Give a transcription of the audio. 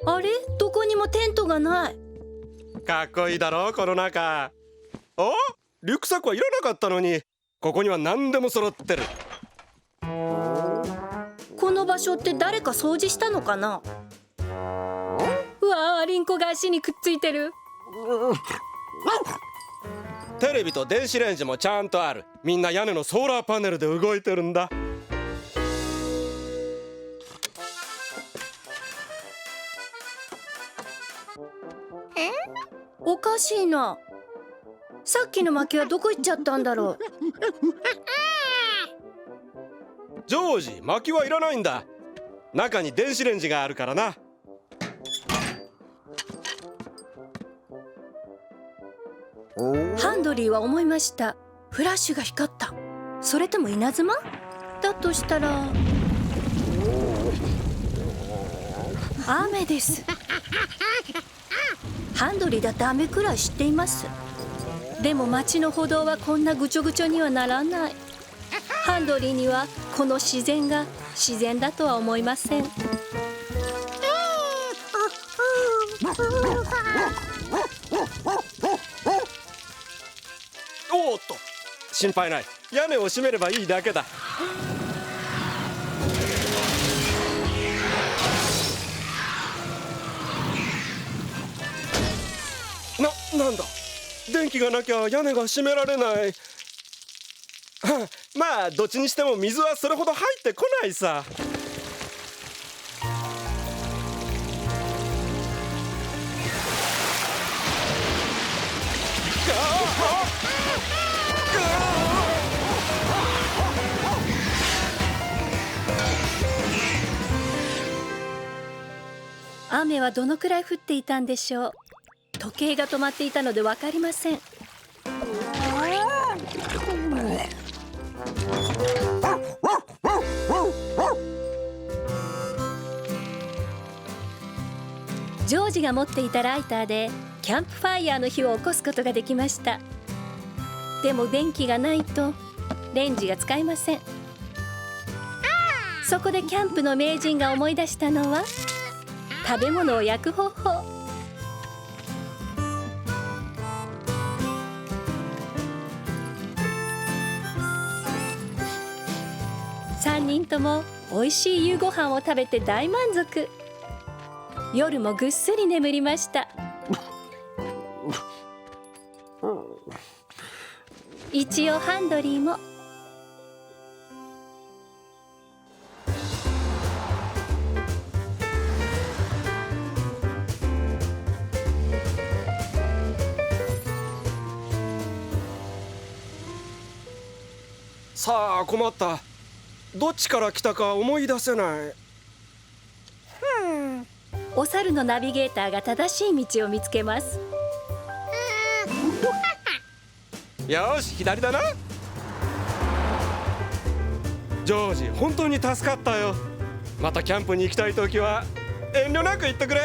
あれ、どこにもテントがない。かっこいいだろこの中。お、リュックサックはいらなかったのに、ここには何でも揃ってる。この場所って誰か掃除したのかな。うわあ、リンコが足にくっついてる。テレビと電子レンジもちゃんとある。みんな屋根のソーラーパネルで動いてるんだ。おかしいな。さっきの薪はどこ行っちゃったんだろう。ジョージ、薪はいらないんだ。中に電子レンジがあるからな。ハンドリーは思いました。フラッシュが光った。それとも稲妻だとしたら雨です。ハンドリーだって雨くらい知っています。でも街の歩道はこんなぐちょぐちょにはならない。ハンドリーにはこの自然が自然だとは思いません。おーっと、心配ない。屋根を閉めればいいだけだ。なんだ、電気がなきゃ屋根が閉められない。まあどっちにしても水はそれほど入ってこないさ。雨はどのくらい降っていたんでしょう。時計が止まっていたので分かりません。ジョージが持っていたライターでキャンプファイヤーの火を起こすことができました。でも電気がないとレンジが使えません。そこでキャンプの名人が思い出したのは食べ物を焼く方法。3人ともおいしい夕ご飯を食べて大満足。夜もぐっすり眠りました。一応ハンドリーも。さあ困った。どっちから来たか思い出せない。お猿のナビゲーターが正しい道を見つけます。よし、左だな。ジョージ、本当に助かったよ。またキャンプに行きたいときは遠慮なく言ってくれ。